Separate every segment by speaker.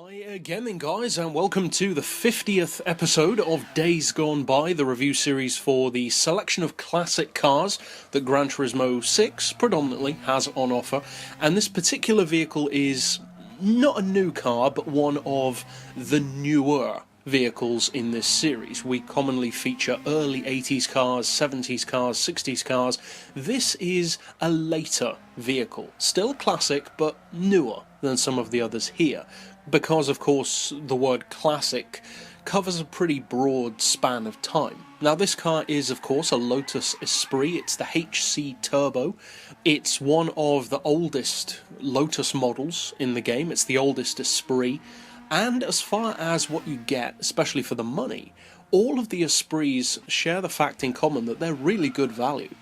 Speaker 1: Hi again then guys, and welcome to the 50th episode of Days Gone By, the review series for the selection of classic cars that Gran Turismo 6 predominantly has on offer. And this particular vehicle is not a new car, but one of the newer vehicles in this series. We commonly feature early 80s cars, 70s cars, 60s cars. This is a later vehicle, still a classic, but newer than some of the others here. Because, of course, the word classic covers a pretty broad span of time. Now, this car is, of course, a Lotus Esprit. It's the HC Turbo. It's one of the oldest Lotus models in the game. It's the oldest Esprit. And as far as what you get, especially for the money, all of the Esprits share the fact in common that they're really good value.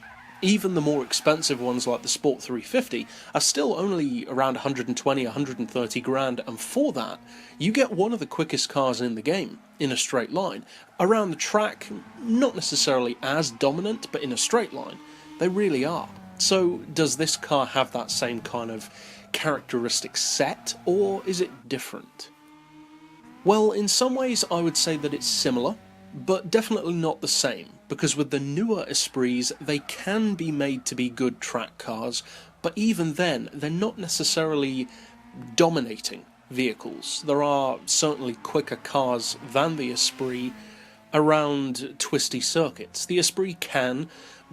Speaker 1: Even the more expensive ones like the Sport 350 are still only around 120, 130 grand, and for that, you get one of the quickest cars in the game, in a straight line. Around the track, not necessarily as dominant, but in a straight line, they really are. So, does this car have that same kind of characteristic set, or is it different? Well, in some ways I would say that it's similar, but definitely not the same, because with the newer Esprits, they can be made to be good track cars, but even then, they're not necessarily dominating vehicles. There are certainly quicker cars than the Esprit around twisty circuits. The Esprit can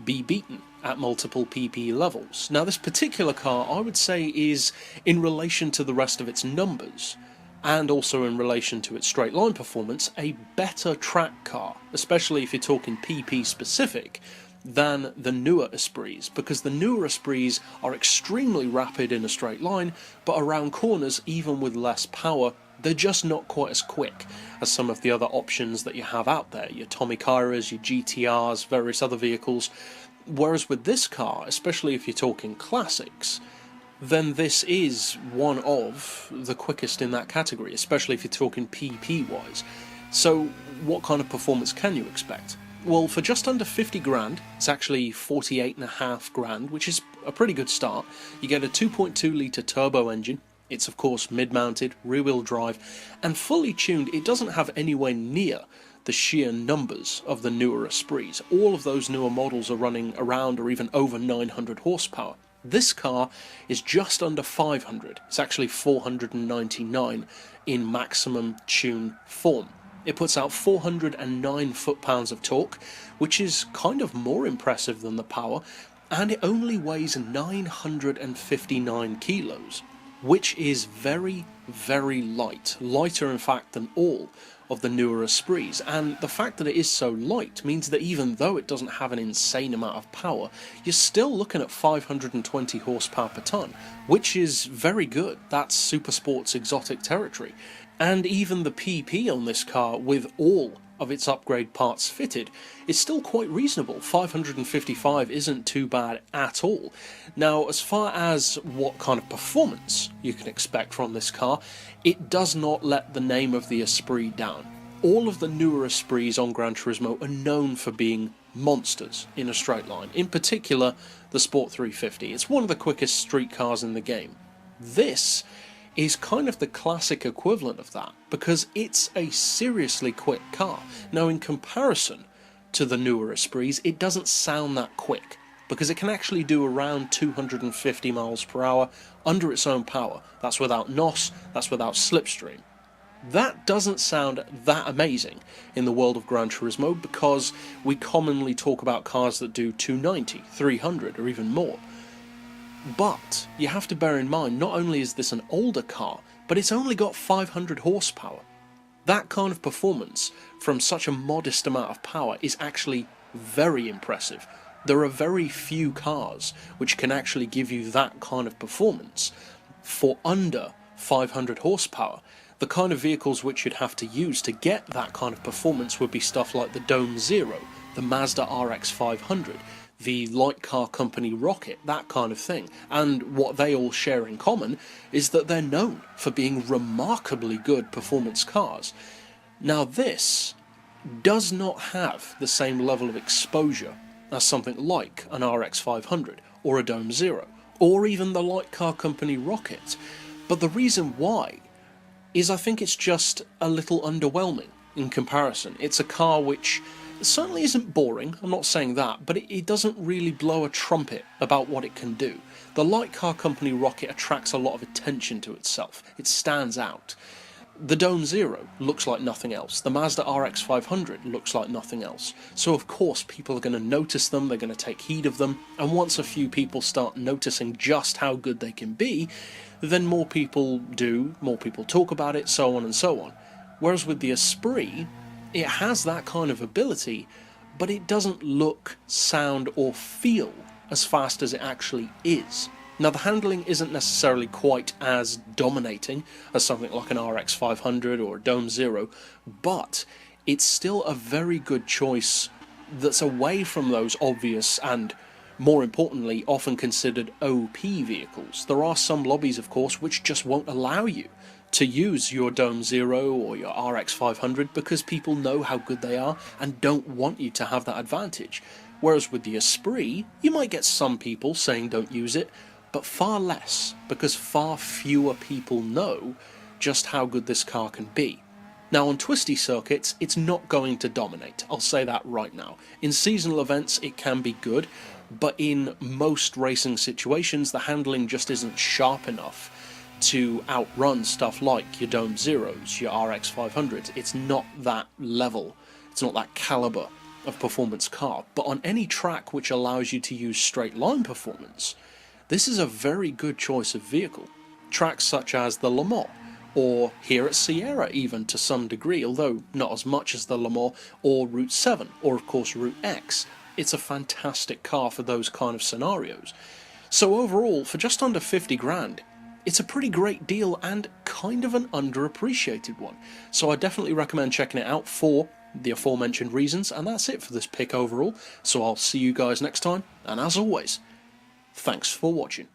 Speaker 1: be beaten at multiple PP levels. Now, this particular car, I would say, is, in relation to the rest of its numbers, and also in relation to its straight line performance, a better track car, especially if you're talking PP specific, than the newer Esprits, because the newer Esprits are extremely rapid in a straight line, but around corners, even with less power, they're just not quite as quick as some of the other options that you have out there, your Tommy Kairas, your GTRs, various other vehicles. Whereas with this car, especially if you're talking classics, then this is one of the quickest in that category, especially if you're talking PP-wise. So what kind of performance can you expect? Well, for just under 50 grand, it's actually 48.5 grand, which is a pretty good start. You get a 2.2 litre turbo engine. It's, of course, mid-mounted, rear-wheel drive, and fully tuned. It doesn't have anywhere near the sheer numbers of the newer Esprits. All of those newer models are running around or even over 900 horsepower. This car is just under 500, it's actually 499 in maximum tune form. It puts out 409 foot-pounds of torque, which is kind of more impressive than the power, and it only weighs 959 kilos, which is very, very light, lighter in fact than all of the newer Esprits. And the fact that it is so light means that even though it doesn't have an insane amount of power, you're still looking at 520 horsepower per tonne, which is very good. That's super sports exotic territory. And even the PP on this car, with all of its upgrade parts fitted, is still quite reasonable. 555 isn't too bad at all. Now, as far as what kind of performance you can expect from this car, it does not let the name of the Esprit down. All of the newer Esprits on Gran Turismo are known for being monsters in a straight line. In particular, the Sport 350. It's one of the quickest street cars in the game. This is kind of the classic equivalent of that, because it's a seriously quick car. Now, in comparison to the newer Esprits, it doesn't sound that quick, because it can actually do around 250 miles per hour under its own power. That's without NOS, that's without slipstream. That doesn't sound that amazing in the world of Gran Turismo, because we commonly talk about cars that do 290, 300, or even more. But you have to bear in mind, not only is this an older car, but it's only got 500 horsepower. That kind of performance from such a modest amount of power is actually very impressive. There are very few cars which can actually give you that kind of performance for under 500 horsepower. The kind of vehicles which you'd have to use to get that kind of performance would be stuff like the Dome Zero, the Mazda RX 500, the light car company Rocket, that kind of thing. And what they all share in common is that they're known for being remarkably good performance cars. Now, this does not have the same level of exposure as something like an RX 500 or a Dome Zero, or even the light car company Rocket. But the reason why is I think it's just a little underwhelming in comparison. It's a car which certainly isn't boring, I'm not saying that, but it doesn't really blow a trumpet about what it can do. The light car company Rocket attracts a lot of attention to itself. It stands out. The Dome Zero looks like nothing else. The Mazda RX-500 looks like nothing else. So of course people are going to notice them, they're going to take heed of them, and once a few people start noticing just how good they can be, then more people do, more people talk about it, so on and so on. Whereas with the Esprit, it has that kind of ability, but it doesn't look, sound or feel as fast as it actually is. Now the handling isn't necessarily quite as dominating as something like an RX-500 or a Dome Zero, but it's still a very good choice that's away from those obvious and, more importantly, often considered OP vehicles. There are some lobbies, of course, which just won't allow you to use your Dome Zero or your RX-500 because people know how good they are and don't want you to have that advantage. Whereas with the Esprit, you might get some people saying don't use it, but far less, because far fewer people know just how good this car can be. Now on twisty circuits, it's not going to dominate, I'll say that right now. In seasonal events it can be good, but in most racing situations the handling just isn't sharp enough to outrun stuff like your Dome Zeros, your RX-500s. It's not that level, it's not that calibre of performance car. But on any track which allows you to use straight line performance, this is a very good choice of vehicle. Tracks such as the Le Mans, or here at Sierra even to some degree, although not as much as the Le Mans, or Route 7, or of course Route X. It's a fantastic car for those kind of scenarios. So overall, for just under 50 grand, it's a pretty great deal and kind of an underappreciated one. So I definitely recommend checking it out for the aforementioned reasons, and that's it for this pick overall. So I'll see you guys next time, and as always, thanks for watching.